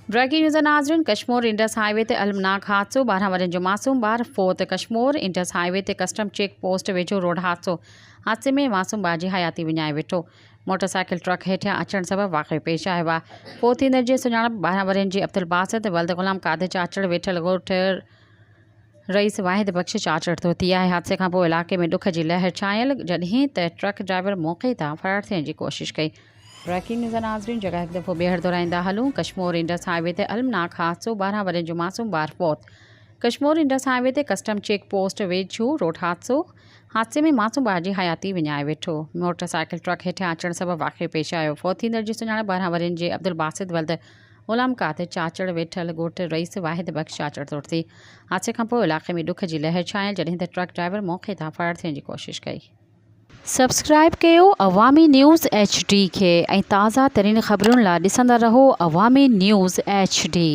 Breaking news नाज़रीन। Kashmir Indus highway ते अलमनाक हादसो 12 वरनि जो मासूम ॿार फोत। कश्मीर इंडस हाईवे ते कस्टम चेक पोस्ट वेझो रोड हादसे में मासूम ॿार जी हयाती विञाए वेठो। मोटरसाइकिल ट्रक हेठियां अचण सबबि वाक़ियो पेश आयो आहे। फोत थींदड़ जी सुञाणप 12 वरनि जी अब्दुल बासित वल्द गुलाम कादिर चाचड़ वेठल ॻोठ रईस वाहिद बख्श चाचड़ तो थी आहे। हादसे खां पोइ इलाइक़े में ॾुख जी लहर छायल जॾहिं त ट्रक ड्राइवर मौक़े तां फ़रार थियण जी कोशिश कई। ब्रेकिंग न्यूज़ नाज़रीन जगह हिकु दफ़ो ॿीहर दोहराईंदा हलूं। कश्मीर इंडस हाईवे ते अलमनाक हादसो 12 वरनि जो मासूम ॿार फौत। कश्मीर इंडस हाईवे ते कस्टम चेक पोस्ट वेझो रोड हादसे में मासूम ॿार जी हयाती विञाए वेठो। मोटरसाइकिल ट्रक हेठियां अचण सबबि वाक़ियो पेश आयो। फौत थींदड़ जी सुञाणप 12 वरनि जे अब्दुल बासित वल्द गुलाम कादिर चाचड़ वेठल ॻोठ रईस वाहिद बख्श चाचड़ तौर थी। हादसे खां पोइ इलाइक़े में ॾुख जी लहर छायल जॾहिं त ट्रक ड्राइवर मौक़े तां फ़रार थियण जी कोशिश कई। सब्सक्राइब कयो अवामी न्यूज़ HD खे ऐं ताज़ा तरीन ख़बरुनि लाइ ॾिसंदा रहो अवामी न्यूज़ HD।